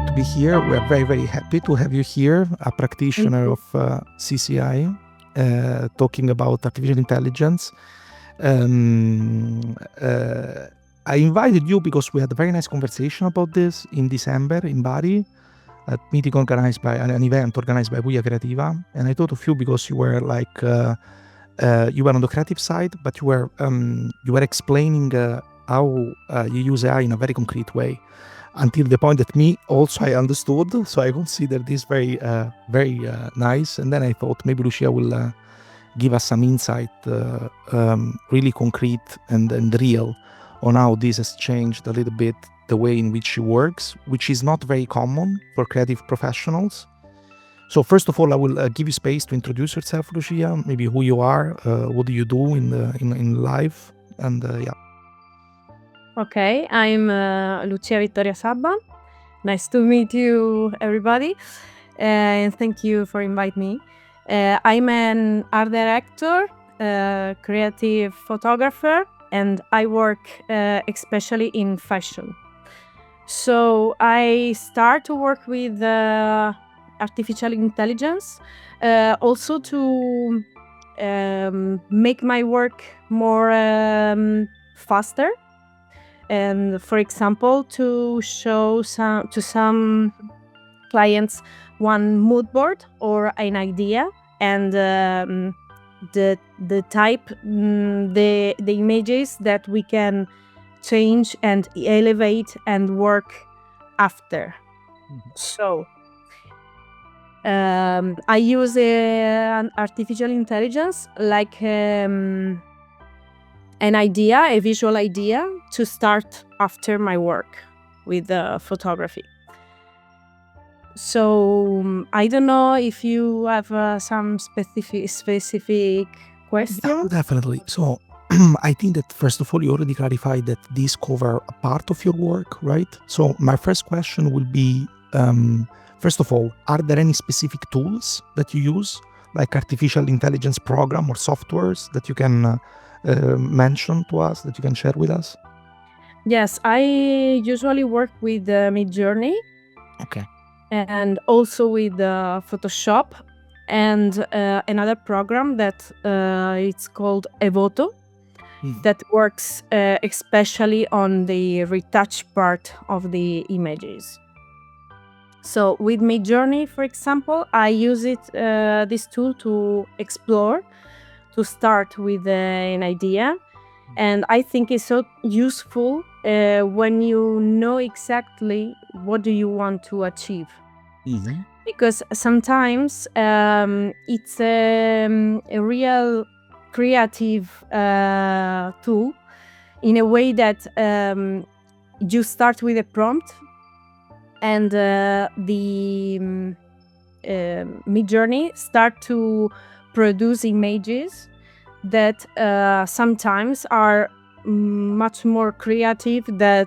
glad to be here. We're very, very happy to have you here, a practitioner of CCI, talking about artificial intelligence. I invited you because we had a very nice conversation about this in December in Bari, at meeting organized by an event organized by Buia Creativa. And I thought of you because you were like, you were on the creative side, but you were explaining how you use AI in a very concrete way, until the point that me also I understood. So I consider this very, very nice. And then I thought maybe Lucia will give us some insight, really concrete and real, on how this has changed a little bit the way in which she works, which is not very common for creative professionals. So first of all, I will give you space to introduce yourself, Lucia, maybe who you are, what do you do in life, and yeah. Okay, I'm Lucia Vittoria Sabba. Nice to meet you, everybody, and thank you for inviting me. I'm an art director, creative photographer, and I work especially in fashion. So I start to work with artificial intelligence, also to make my work more faster. And for example, to show some clients one mood board or an idea, and the type, the images that we can change and elevate and work after. So I use an artificial intelligence like an idea, a visual idea, to start after my work with photography. So I don't know if you have some specific questions. Yeah, definitely. So I think that first of all, you already clarified that these cover a part of your work, right? So my first question will be, first of all, are there any specific tools that you use, like artificial intelligence program or softwares that you can mention to us, that you can share with us? Yes, I usually work with Midjourney. Okay. And also with Photoshop, and another program that it's called Evoto, that works especially on the retouch part of the images. So with Midjourney, for example, I use this tool to explore, to start with an idea. And I think it's so useful when you know exactly what do you want to achieve. Because sometimes it's a real creative tool, in a way that you start with a prompt, and the Midjourney start to produce images that sometimes are much more creative than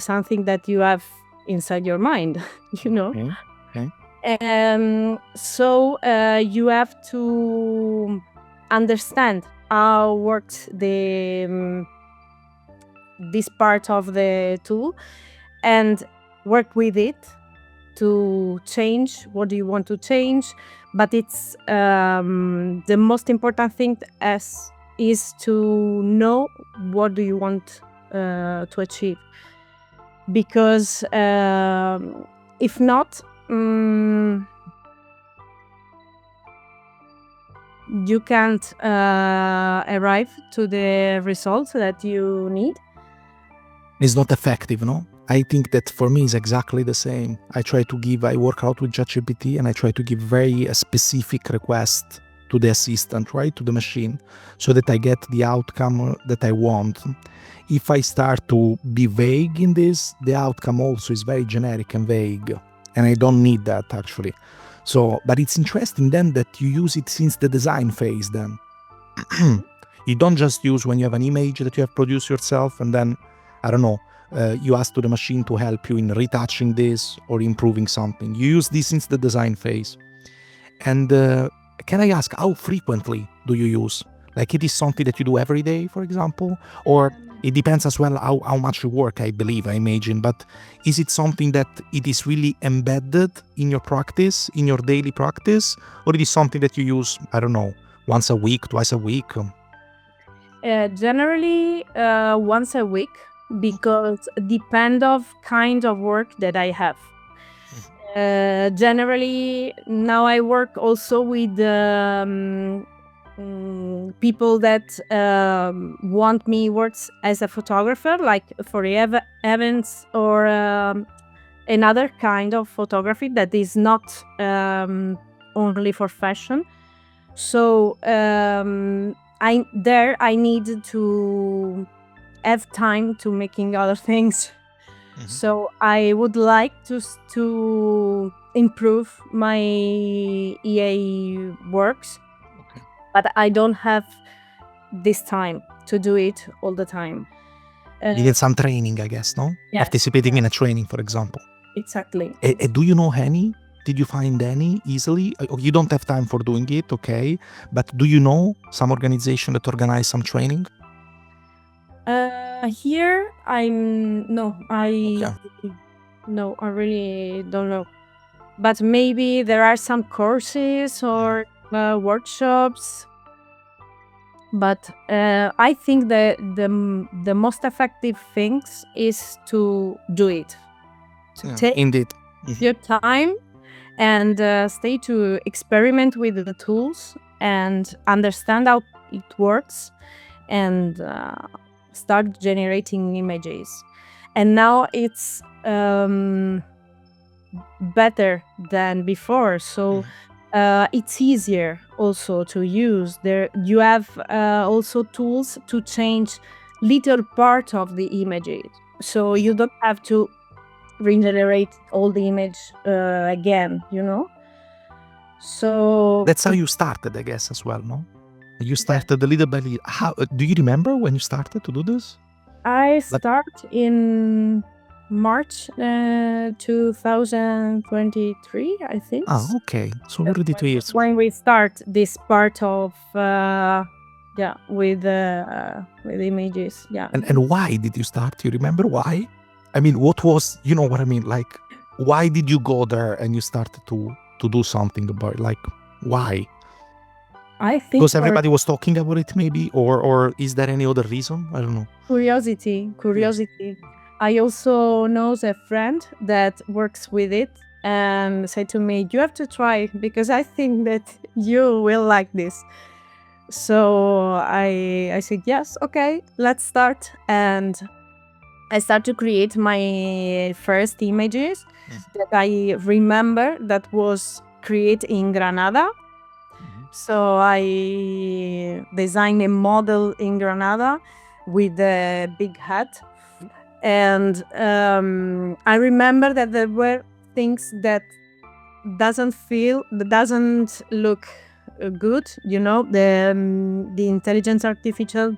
something that you have inside your mind, you know. Okay. So you have to understand how works this part of the tool, and work with it to change what do you want to change. But it's the most important thing is to know what do you want to achieve, because if not, you can't arrive to the results that you need. It's not effective, no? I think that for me it's exactly the same. I work out with ChatGPT, and I try to give very specific request to the assistant, right, to the machine, so that I get the outcome that I want. If I start to be vague in this, the outcome also is very generic and vague, and I don't need that actually. So, but it's interesting then that you use it since the design phase then. You don't just use when you have an image that you have produced yourself, and then, I don't know, you ask to the machine to help you in retouching this or improving something. You use this since the design phase. And can I ask, how frequently do you use? Like, it is something that you do every day, for example? Or It depends as well how much you work, I believe, I imagine. But is it something that it is really embedded in your practice, in your daily practice? Or it is something that you use, I don't know, once a week, twice a week? Generally, once a week, because depend of kind of work that I have. Generally, now I work also with people that want me works as a photographer, like for events or another kind of photography that is not only for fashion. So I need to have time to making other things. So I would like to improve my EA works, but I don't have this time to do it all the time. You need some training, I guess, no? Yeah. Participating in a training, for example. Exactly. Do you know any? Did you find any easily? You don't have time for doing it, okay? But do you know some organization that organize some training? Here I Okay. really don't know. But maybe there are some courses or workshops. But I think the most effective things is to do it. To take Indeed. your time and stay to experiment with the tools and understand how it works and start generating images. And now it's better than before, so it's easier also to use. There you have also tools to change little part of the images, so you don't have to regenerate all the image again, you know. So That's how you started, I guess, as well, no? You started a little by little. How do you remember when you started to do this? I start in March 2023, I think. Okay. So already 2 years. When we start this part of with images, yeah. And why did you start? Do you remember why? I mean, what was, you know what I mean? Like, why did you go there and you started to do something about it? Like, why? I think Because everybody was talking about it, maybe, or is there any other reason? I don't know. Curiosity. I also know a friend that works with it and said to me, "You have to try because I think that you will like this." So I said, "Yes, okay, let's start." And I start to create my first images that I remember that was created in Granada. So I designed a model in Granada with a big hat. And I remember that there were things that doesn't look good. You know, the intelligence artificial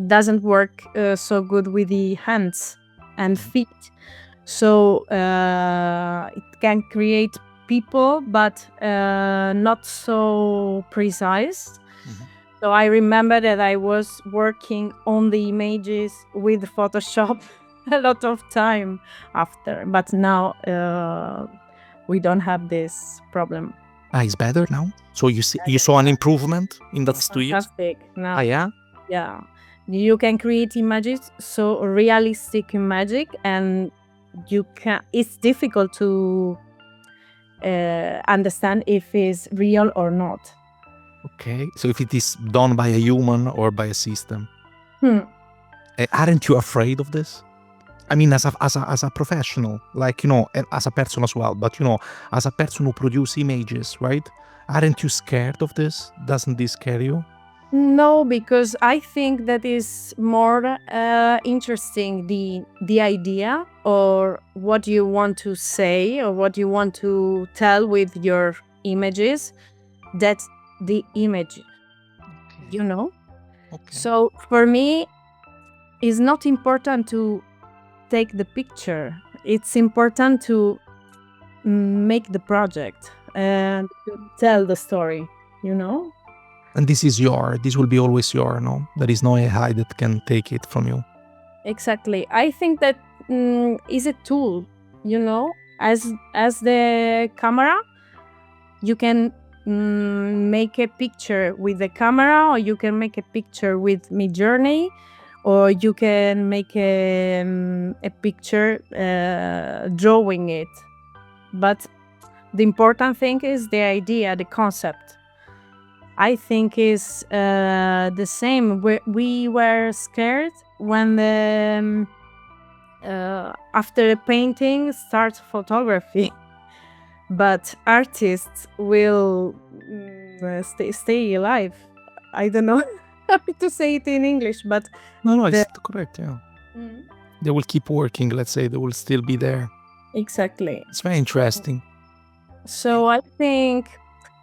doesn't work so good with the hands and feet. So it can create people, but not so precise. So I remember that I was working on the images with Photoshop a lot of time after, but now we don't have this problem. It's better now. So you saw an improvement in that 2 years. Fantastic. Now, Yeah. yeah, you can create images, so realistic magic, and you can. It's difficult to understand if it's real or not. Okay. So if it is done by a human or by a system, aren't you afraid of this? I mean, as a professional, like, you know, and as a person as well, but, you know, as a person who produces images, right? Aren't you scared of this? Doesn't this scare you? No, because I think that is more interesting the idea or what you want to say or what you want to tell with your images. That's the image, you know. Okay. So for me, it's not important to take the picture. It's important to make the project and to tell the story, you know. And this will be always your, no? There is no AI that can take it from you. Exactly. I think that is a tool, as the camera. You can make a picture with the camera, or you can make a picture with Midjourney, or you can make a picture drawing it. But the important thing is the idea, the concept. I think is the same. We were scared when after a painting starts photography. But artists will stay alive. I don't know how to say it in English, but No, it's correct, yeah. They will keep working, let's say. They will still be there. exactly. It's very interesting. So I think,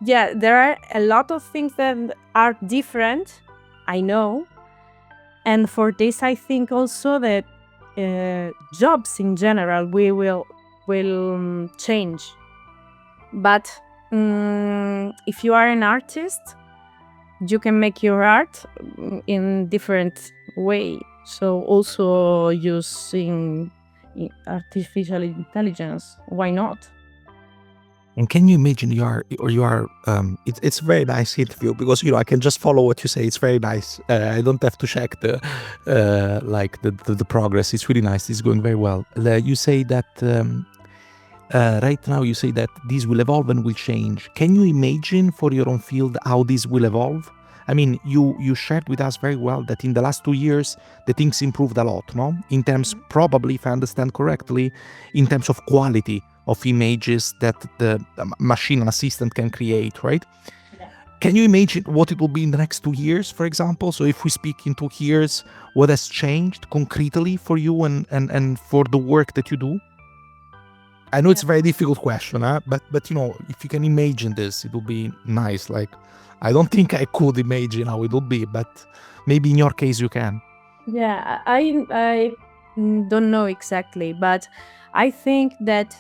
there are a lot of things that are different, I know. And for this, I think also that jobs in general will change. But if you are an artist, you can make your art in different way. So also using artificial intelligence, why not? And can you imagine it's a very nice interview because I can just follow what you say. It's very nice. I don't have to check the progress. It's really nice. It's going very well. You say that right now you say that this will evolve and will change. Can you imagine for your own field how this will evolve? I mean, you shared with us very well that in the last 2 years the things improved a lot, no? In terms, probably, if I understand correctly, in terms of quality of images that the machine assistant can create, right? Yeah. Can you imagine what it will be in the next 2 years, for example? So if we speak in 2 years, what has changed concretely for you and for the work that you do? I know it's a very difficult question, but if you can imagine this, it will be nice. Like, I don't think I could imagine how it will be, but maybe in your case you can. Yeah, I don't know exactly, but I think that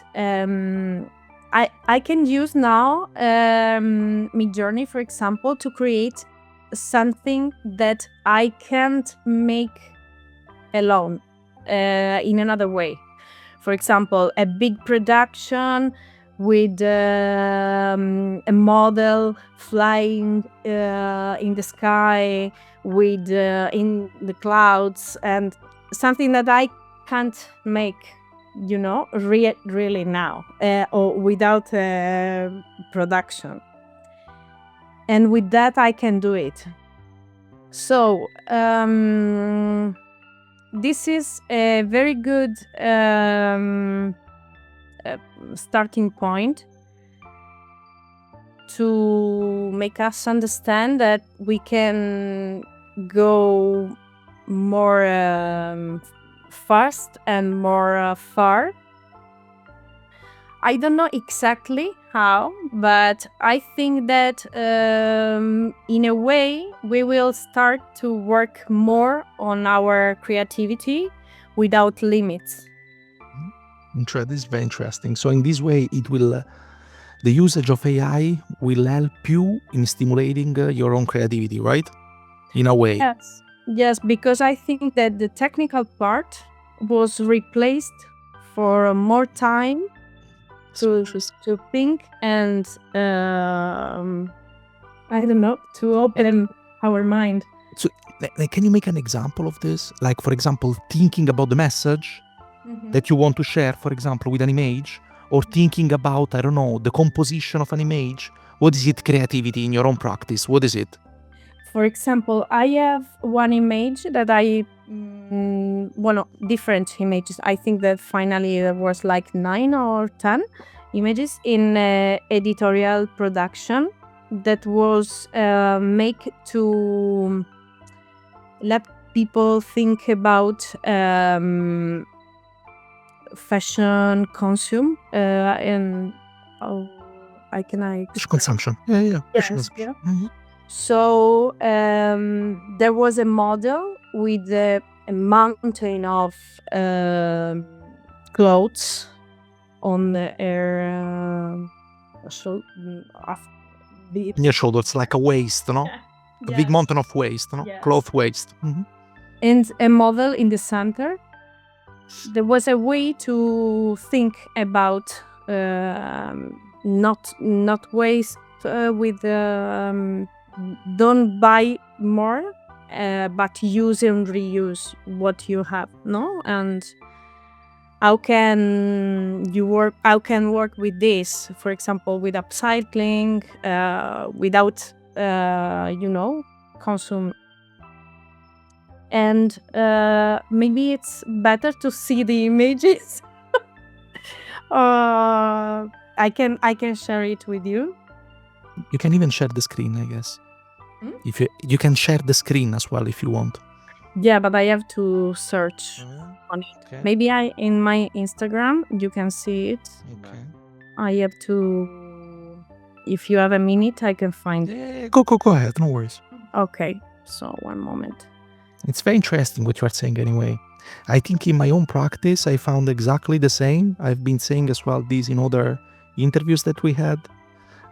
I can use now Midjourney, for example, to create something that I can't make alone in another way. For example, a big production with a model flying in the sky, with in the clouds, and something that I can't make, really now, or without production. And with that, I can do it. So this is a very good starting point to make us understand that we can go more fast and more far. I don't know exactly how, but I think that in a way we will start to work more on our creativity without limits. This is very interesting. So in this way, the usage of AI will help you in stimulating your own creativity, right? In a way. Yes, because I think that the technical part was replaced for more time to think and I don't know, to open our mind. So can you make an example of this? Like, for example, thinking about the message that you want to share, for example, with an image, or thinking about, I don't know, the composition of an image. What is it, creativity in your own practice? What is it? For example, I have one image that different images. I think that finally there was like 9 or 10 images in editorial production that was made to let people think about fashion consume and I consumption. Yeah. Yes, yeah. So there was a model with a mountain of clothes on her Your shoulders, like a waist, no? a big mountain of waste, no? Yes. Cloth waste. And a model in the center. There was a way to think about not waste with don't buy more, but use and reuse what you have, no? And how can work with this, for example, with upcycling, without consume. And maybe it's better to see the images. I can share it with you. You can even share the screen, I guess. If you can share the screen as well if you want. Yeah, but I have to search on it. Okay. Maybe in my Instagram you can see it. Okay. I have to. If you have a minute, I can find it. Yeah, go ahead, no worries. Okay, so one moment. It's very interesting what you are saying anyway. I think in my own practice, I found exactly the same. I've been saying as well this in other interviews that we had,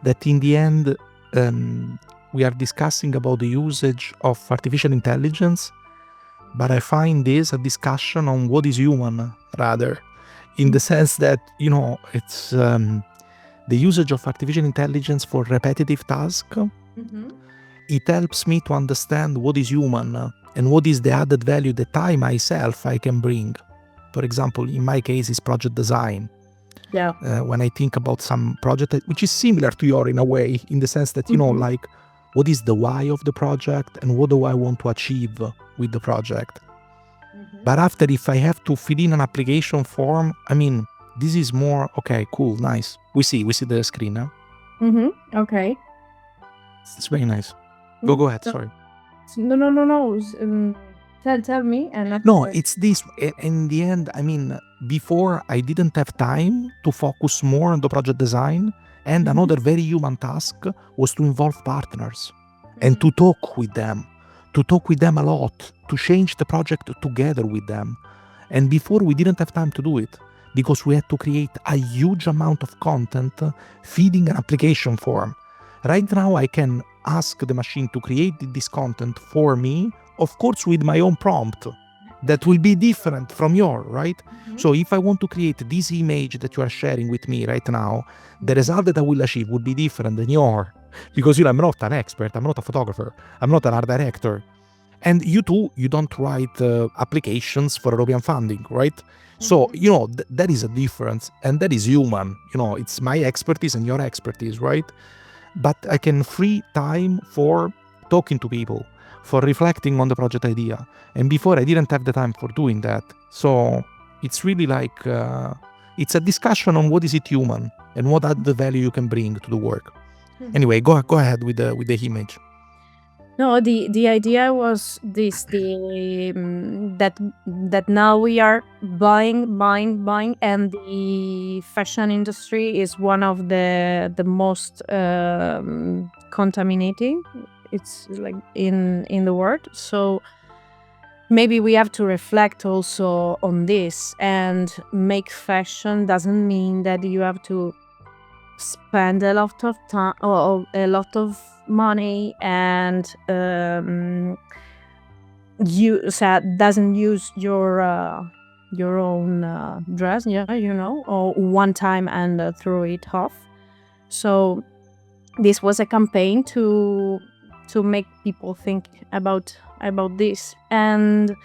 that in the end, we are discussing about the usage of artificial intelligence, but I find this a discussion on what is human, rather, in the sense that, it's the usage of artificial intelligence for repetitive tasks. It helps me to understand what is human and what is the added value that I myself I can bring. For example, in my case, is project design. Yeah. When I think about some project which is similar to your in a way, in the sense that, like, what is the why of the project and what do I want to achieve with the project. But after, if I have to fill in an application form, I mean, this is more, okay, cool, nice. We see the screen now. Okay. It's very nice. Go ahead, sorry. No. Tell me. And No, it's this. In the end, I mean, before I didn't have time to focus more on the project design, and another very human task was to involve partners and to talk with them a lot, to change the project together with them. And before, we didn't have time to do it because we had to create a huge amount of content feeding an application form. Right now, I can ask the machine to create this content for me, of course, with my own prompt. That will be different from your, right? So if I want to create this image that you are sharing with me right now, the result that I will achieve would be different than your. Because I'm not an expert, I'm not a photographer, I'm not an art director. And you too, you don't write applications for European funding, right? So, that is a difference, and that is human. It's my expertise and your expertise, right? But I can free time for talking to people, for reflecting on the project idea. And before, I didn't have the time for doing that. So it's really like, it's a discussion on what is it human and what added value you can bring to the work. Anyway, go ahead with the image. No, the idea was this: that now we are buying, and the fashion industry is one of the most contaminating. It's like in the world. So maybe we have to reflect also on this, and make fashion doesn't mean that you have to spend a lot of time or a lot of money, and doesn't use your own dress, or one time and throw it off. So this was a campaign to make people think about this. And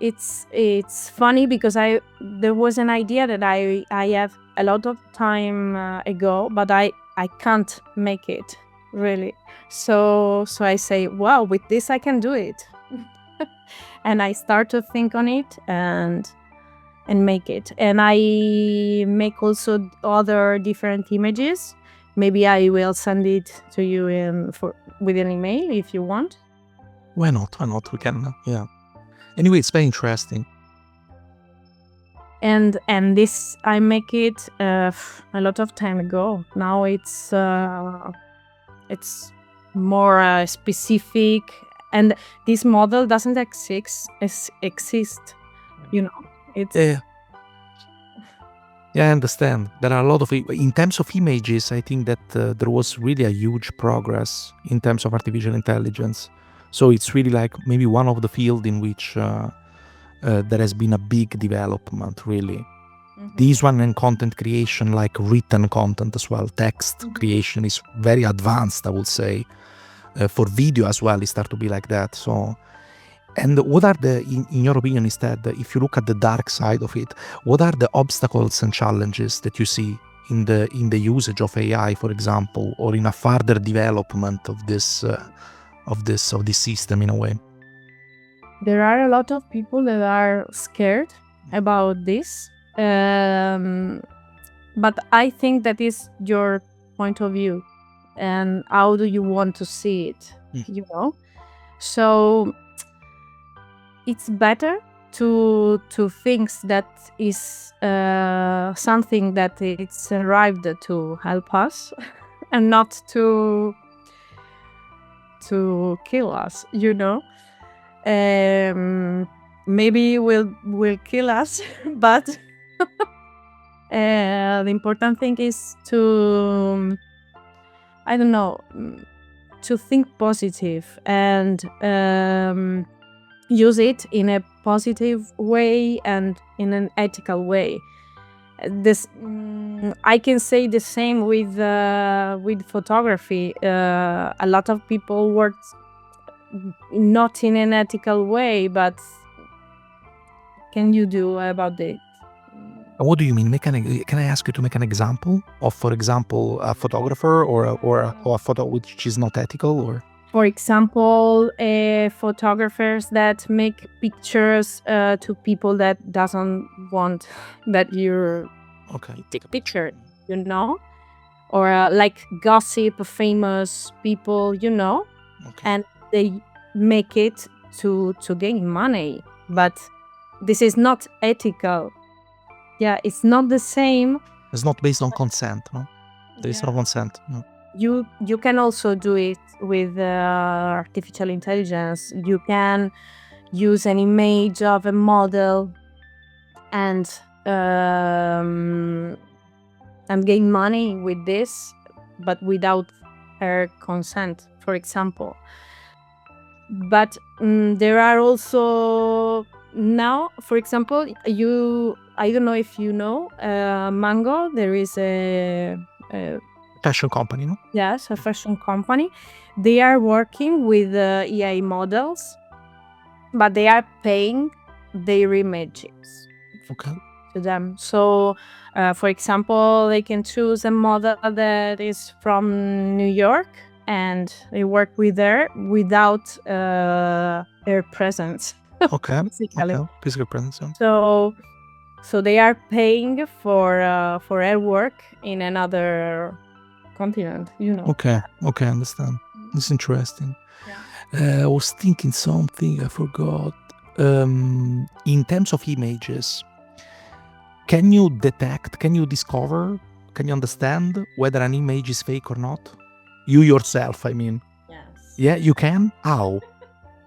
it's funny because there was an idea that I have a lot of time ago, but I can't make it really. So I say, wow, with this I can do it. And I start to think on it and make it. And I make also other different images. Maybe I will send it to you with an email if you want. Why not? We can, yeah. Anyway, it's very interesting. And this I make it a lot of time ago. Now it's more specific, and this model doesn't exist. It's Yeah, I understand. There are a lot of in terms of images. I think that there was really a huge progress in terms of artificial intelligence. So it's really like maybe one of the field in which there has been a big development. Really, this one and content creation, like written content as well, text creation is very advanced. I would say for video as well, it start to be like that. So. And what are in your opinion, instead, if you look at the dark side of it, what are the obstacles and challenges that you see in the usage of AI, for example, or in a further development of this system in a way? There are a lot of people that are scared about this, but I think that is your point of view, and how do you want to see it? You know, so it's better to think that is something that it's arrived to help us, and not to kill us. Maybe will kill us, but the important thing is to, I don't know, to think positive and use it in a positive way and in an ethical way. I can say the same with photography. A lot of people work not in an ethical way, but can you do about it? What do you mean? Can I ask you to make an example of, for example, a photographer or a photo which is not ethical, or? For example, photographers that make pictures to people that doesn't want that you take a picture, or like gossip famous people, and they make it to gain money, but this is not ethical. Yeah, it's not the same. It's not based on consent, no? There is no consent. No. You can also do it with artificial intelligence. You can use an image of a model and gain money with this, but without her consent, for example. But there are also now, for example, I don't know if you know, Mango. There is a Fashion company, no? Yes, a fashion company. They are working with AI models, but they are paying their images to them. So, for example, they can choose a model that is from New York, and they work with her without their presence. Physical presence. So they are paying for her work in another continent, Okay, I understand. It's interesting. I was thinking something, I forgot. In terms of images, can you discover, can you understand whether an image is fake or not? You yourself, I mean. Yes. Yeah, you can? How?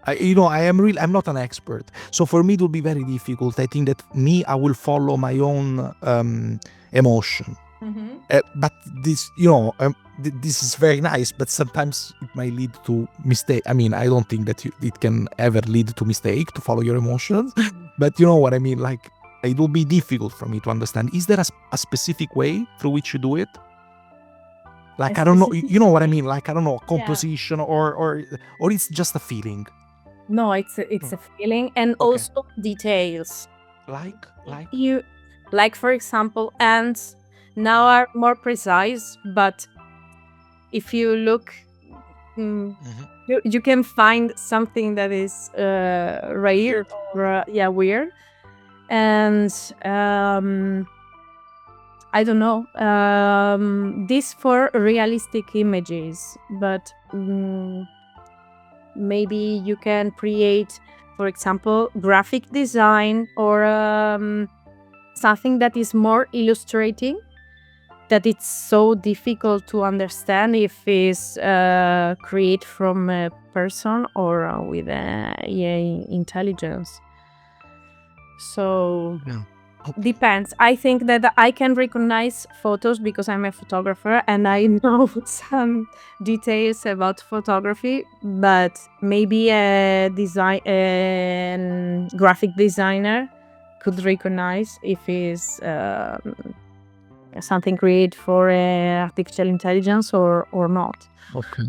I'm not an expert. So for me, it will be very difficult. I think that I will follow my own emotion. But this, this is very nice, but sometimes it might lead to mistake. I mean, I don't think that it can ever lead to mistake to follow your emotions. But you know what I mean? Like, it will be difficult for me to understand. Is there a specific way through which you do it? Like, I don't know, you know what I mean? Like, I don't know, composition or it's just a feeling. No, it's a feeling, and also details. Like for example, ants now are more precise, but if you look, you can find something that is rare, weird, and I don't know, this for realistic images, but maybe you can create, for example, graphic design or something that is more illustrating, that it's so difficult to understand if it's created from a person or with AI intelligence. So Okay. Depends. I think that I can recognize photos because I'm a photographer and I know some details about photography, but maybe a graphic designer could recognize if it's something created for artificial intelligence or not. Okay.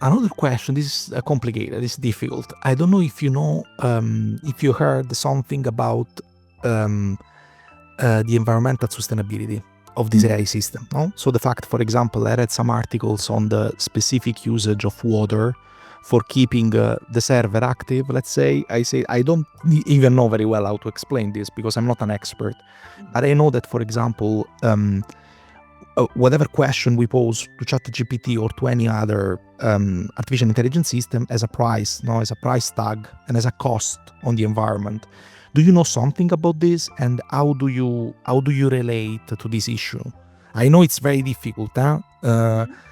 Another question. This is complicated. It's difficult. I don't know if you know, if you heard something about um, the environmental sustainability of this AI system. No, so the fact, for example, I read some articles on the specific usage of water for keeping the server active. Let's say I don't even know very well how to explain this because I'm not an expert, but I know that, for example, whatever question we pose to ChatGPT or to any other artificial intelligence system has a price, no, as a price tag and as a cost on the environment. Do you know something about this, and how do you relate to this issue? I know it's very difficult, huh?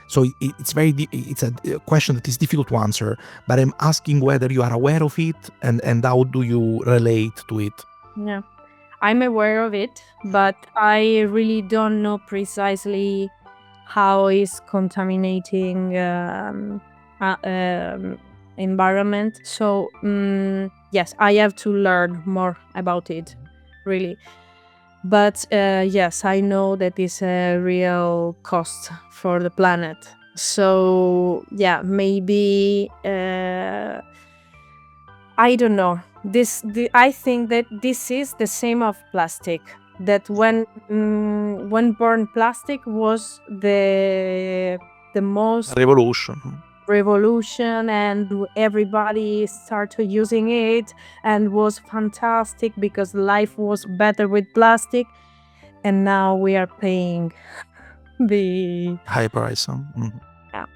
So it's a question that is difficult to answer, but I'm asking whether you are aware of it and how do you relate to it? Yeah. I'm aware of it, but I really don't know precisely how is contaminating environment. So yes, I have to learn more about it, really. But yes, I know that it's a real cost for the planet. So yeah, maybe I don't know. I think that this is the same of plastic. That when born plastic was the most Revolution. revolution, and everybody started using it and was fantastic because life was better with plastic. And now we are paying the High price. yeah.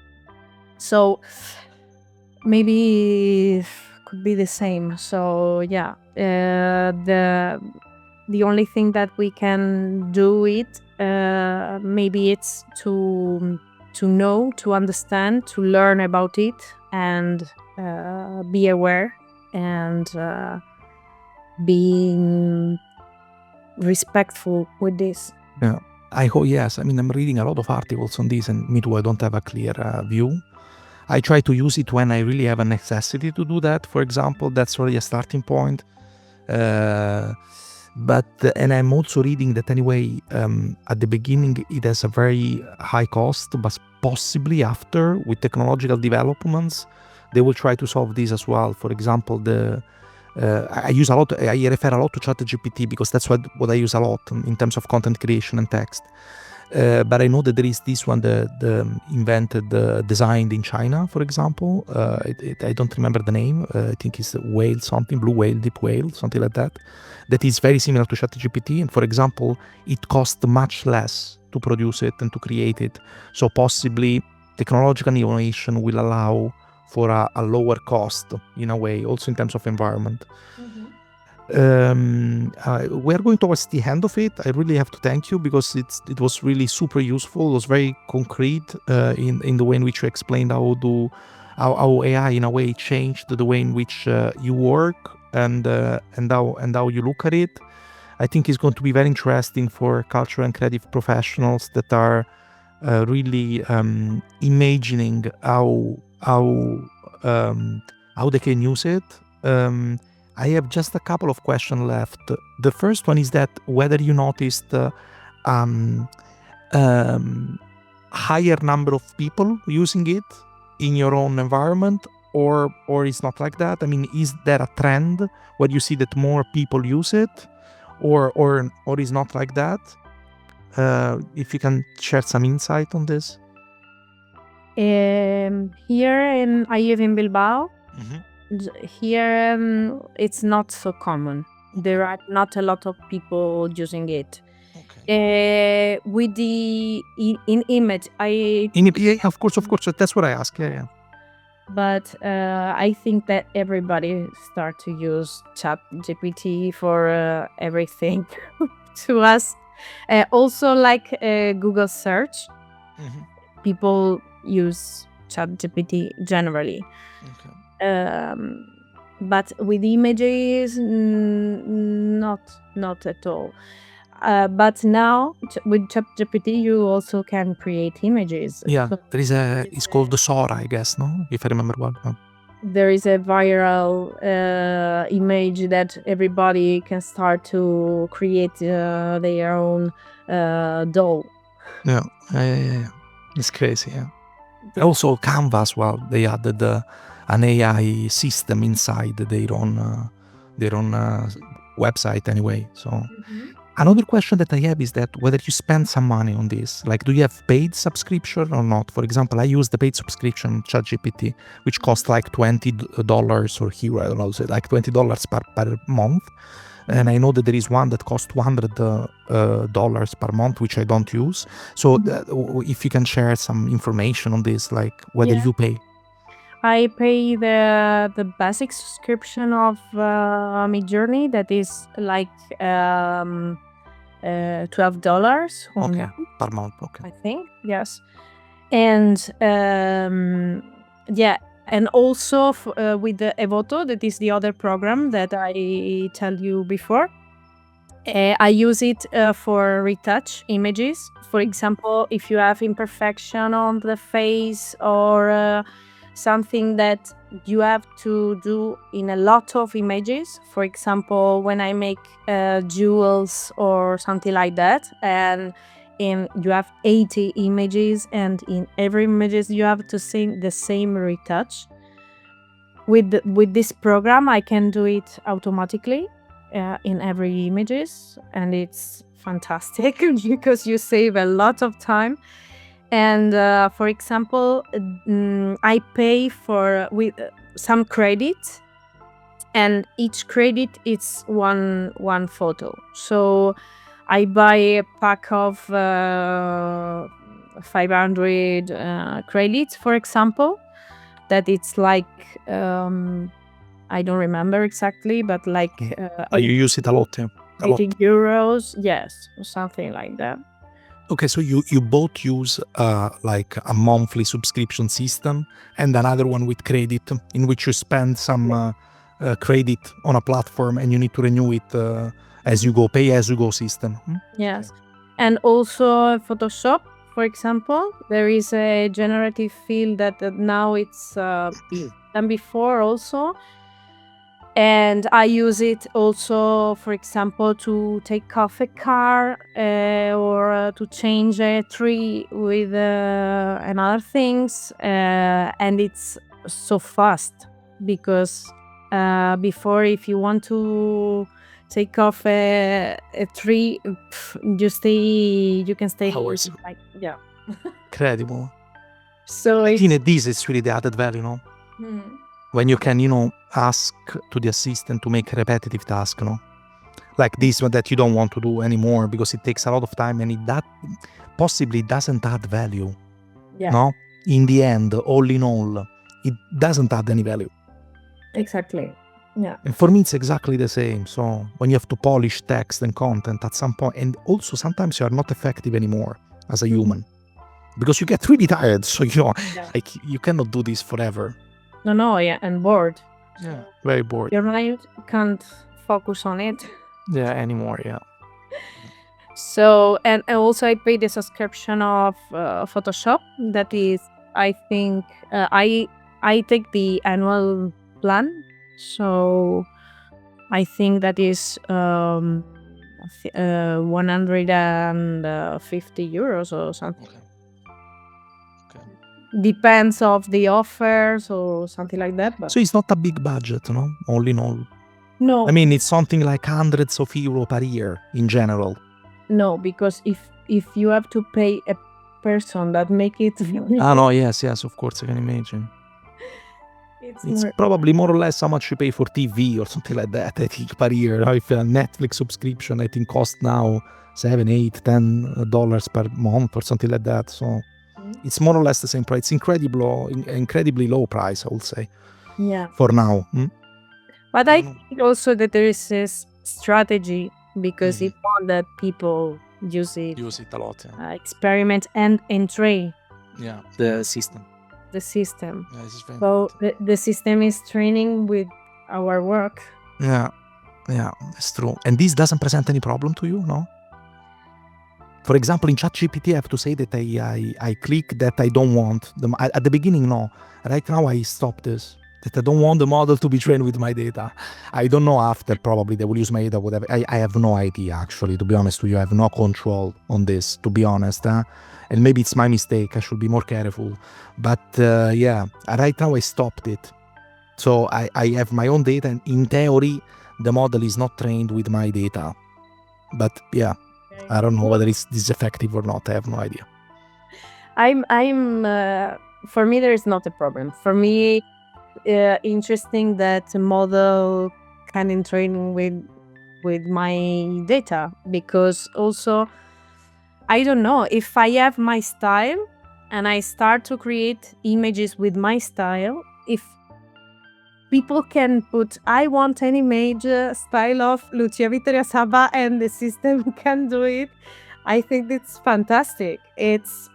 So maybe could be the same. So yeah, the only thing that we can do it maybe it's to know, to understand, to learn about it, and be aware, and being respectful with this. Yeah. I hope, yes. I mean, I'm reading a lot of articles on this, and me too, I don't have a clear view. I try to use it when I really have a necessity to do that. For example, that's already a starting point. And I'm also reading that anyway, at the beginning, it has a very high cost, but possibly after, with technological developments, they will try to solve this as well. For example, I refer a lot to ChatGPT because that's what I use a lot in terms of content creation and text. But I know that there is this one, the invented, designed in China, for example. I don't remember the name. I think it's whale something, blue whale, deep whale, something like that. That is very similar to ChatGPT. And for example, it costs much less to produce it and to create it. So possibly technological innovation will allow for a lower cost in a way, also in terms of environment. We are going towards the end of it. I really have to thank you because it was really super useful. It was very concrete in the way in which you explained how AI in a way changed the way in which you work and how you look at it. I think it's going to be very interesting for cultural and creative professionals that are really imagining how they can use it. I have just a couple of questions left. The first one is that whether you noticed higher number of people using it in your own environment, or it's not like that. I mean, is there a trend where you see that more people use it, or is not like that? If you can share some insight on this. Here I live in Bilbao. Here it's not so common. There are not a lot of people using it. With the in image, Yeah, of course, that's what I ask. Yeah. but I think that everybody start to use ChatGPT for everything to us. Also, like Google search, people use ChatGPT generally. but with images, not at all. But now with ChatGPT, you also can create images. Yeah, So there is it's called Sora, I guess, no? If I remember well. No? there is a viral image that everybody can start to create their own doll. Yeah. It's crazy, yeah. Also Canva as well, they added an AI system inside their own website anyway. So another question that I have is that whether you spend some money on this, like do you have paid subscription or not? For example, I use the paid subscription ChatGPT, which costs like $20 or here, I don't know, so like $20 per month. And I know that there is one that costs $200 per month, which I don't use. So if you can share some information on this, like whether Yeah. you pay. I pay the basic subscription of Midjourney, that is like $12 Okay, per month. Okay. I think, yes. And yeah, and also with the Evoto, that is the other program that I tell you before. I use it for retouch images. For example, if you have imperfection on the face or something that you have to do in a lot of images. For example, when I make jewels or something like that, and you have 80 images, and in every images you have to see the same retouch. With this program, I can do it automatically in every images, and it's fantastic because you save a lot of time. And for example, I pay for with some credit, and each credit is one photo. So I buy a pack of 500 credits, for example, that it's like I don't remember exactly, but like You use it a lot, yeah? A lot. 80 euros, yes, or something like that. Okay, so you both use like a monthly subscription system and another one with credit, in which you spend some credit on a platform and you need to renew it as you go, pay as you go system. Yes. And also Photoshop, for example, there is a generative field that now it's done before also. And I use it also, for example, to take off a car or to change a tree with and other things. And it's so fast because before, if you want to take off a tree, you can stay Hours. like, yeah. Incredible. So I it's think this is really the added value, no? When you can, ask to the assistant to make a repetitive task, like this one that you don't want to do anymore because it takes a lot of time and that possibly doesn't add value. Yeah. No? In the end, all in all, it doesn't add any value. Exactly. Yeah. And for me, it's exactly the same. So when you have to polish text and content at some point, and also sometimes you are not effective anymore as a human because you get really tired. So, like you cannot do this forever. No, yeah, and bored. Yeah. Very bored. Your mind can't focus on it. Yeah, anymore, yeah. So, and also I pay the subscription of Photoshop. That is, I think, I take the annual plan. So I think that is 150 euros or something. Okay. Depends of the offers or something like that. But So it's not a big budget, no? All in all. no, I mean, it's something like hundreds of euro per year in general. no, because if you have to pay a person that make it, No, yes, of course, I can imagine. It's probably more or less how much you pay for TV or something like that, I think, per year. If a Netflix subscription, I think, costs now $7, $8, $10 per month or something like that. So it's more or less the same price. It's incredibly low price, I would say. Yeah. For now. But I think also that there is this strategy because it want that people use it. Use it a lot, yeah. Experiment and train. Yeah, the system. The system. Yeah, this is very So important. the system is training with our work. Yeah, that's true. And this doesn't present any problem to you, no? For example, in ChatGPT, I have to say that I click that I don't want them at the beginning. No, right now I stop this. That I don't want the model to be trained with my data. I don't know after. Probably they will use my data. Whatever. I have no idea. Actually, to be honest with you, I have no control on this. To be honest, and maybe it's my mistake. I should be more careful. But yeah, right now I stopped it. So I have my own data, and in theory, the model is not trained with my data. But yeah, I don't know whether this is effective or not. I have no idea. I'm for me there is not a problem. For me, interesting that a model can train with my data, because also I don't know if I have my style and I start to create images with my style. If people can put, I want an image style of Lucia Vittoria Sabba, and the system can do it. I think it's fantastic. It's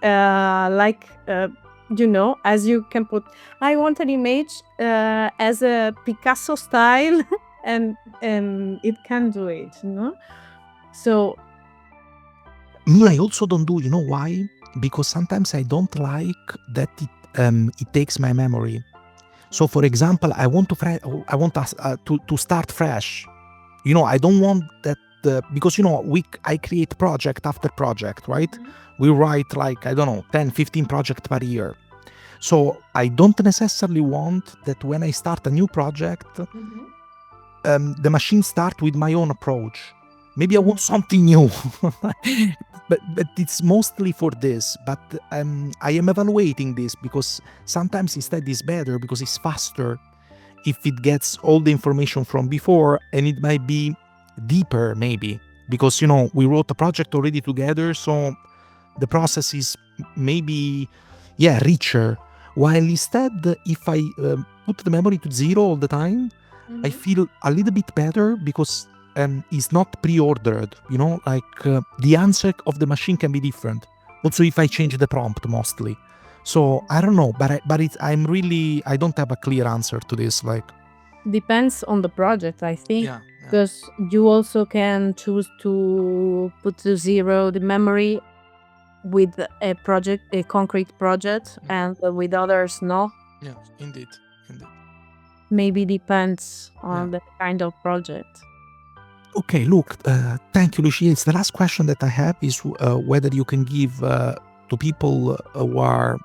as you can put, I want an image as a Picasso style, and it can do it, So Me, I also don't do. You know why? Because sometimes I don't like that it takes my memory. So, for example, I want to start fresh. I don't want that because I create project after project, right? We write like, I don't know, 10, 15 projects per year. So I don't necessarily want that when I start a new project, the machine start with my own approach. Maybe I want something new, but it's mostly for this. But I am evaluating this because sometimes instead is better because it's faster if it gets all the information from before, and it might be deeper maybe because we wrote a project already together, so the process is maybe richer. While instead, if I put the memory to 0 all the time, I feel a little bit better because it's not pre-ordered. The answer of the machine can be different. Also, if I change the prompt mostly. So I don't know, but I don't have a clear answer to this. Like, depends on the project, I think. Yeah. Because you also can choose to put to 0 the memory with a concrete project, and with others no. Yeah, indeed. Maybe depends on the kind of project. Okay, look, thank you, Lucia. It's the last question that I have is whether you can give to people who are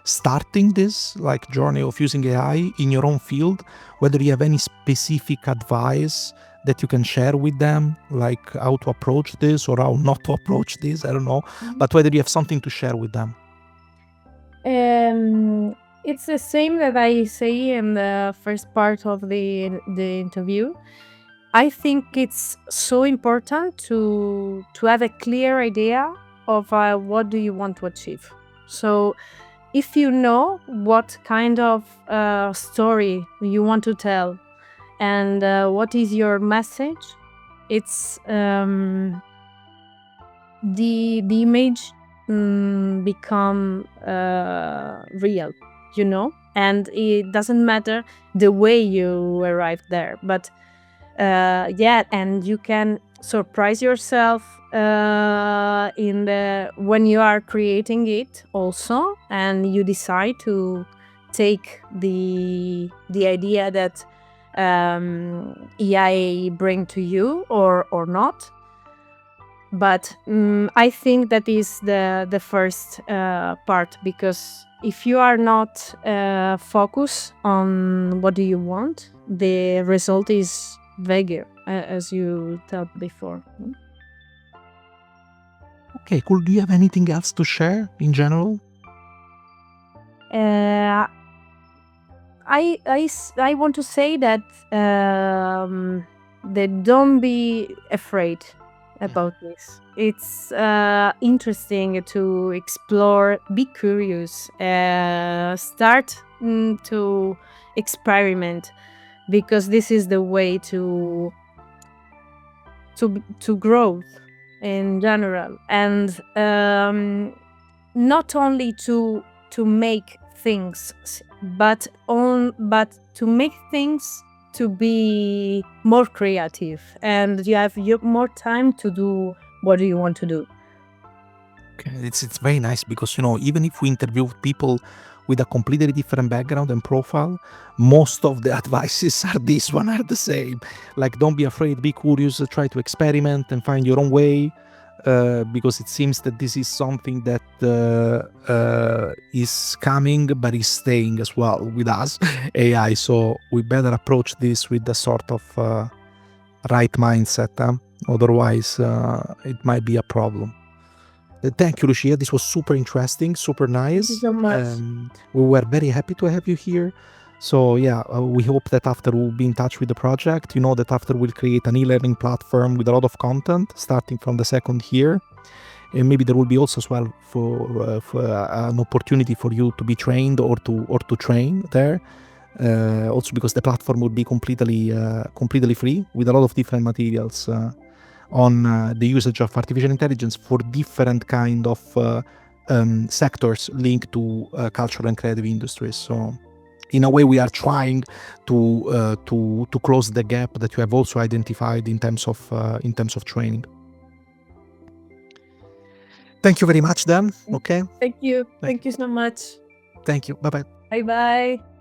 starting this like journey of using AI in your own field, whether you have any specific advice that you can share with them, like how to approach this or how not to approach this, I don't know, but whether you have something to share with them. It's the same that I say in the first part of the interview. I think it's so important to have a clear idea of what do you want to achieve. So if you know what kind of story you want to tell and what is your message, it's the image become real, and it doesn't matter the way you arrive there, but and you can surprise yourself when you are creating it also, and you decide to take the idea that AI bring to you or not. But I think that is the first part, because if you are not focused on what do you want, the result is vague, as you told before. Okay, cool. Do you have anything else to share in general? I want to say that don't be afraid about this. It's interesting to explore, be curious, start to experiment, because this is the way to growth in general, and not only to make things but to make things to be more creative, and you have more time to do what you want to do. Okay. It's very nice because, even if we interview people with a completely different background and profile, most of the advices are the same. Like, don't be afraid, be curious, try to experiment and find your own way, because it seems that this is something that is coming but is staying as well with us, AI. So we better approach this with the sort of right mindset. Otherwise, it might be a problem. Thank you, Lucia. This was super interesting, super nice. Thank you so much. We were very happy to have you here. So yeah, we hope that after we'll be in touch with the project. You know that after we'll create an e-learning platform with a lot of content, starting from the second year. And maybe there will be also as well for an opportunity for you to be trained or to train there. Also because the platform will be completely free with a lot of different materials on the usage of artificial intelligence for different kind of sectors linked to cultural and creative industries. So in a way, we are trying to close the gap that you have also identified in terms of training. Thank you very much, Dan. Okay. Thank you so much. Thank you. Bye bye. Bye bye.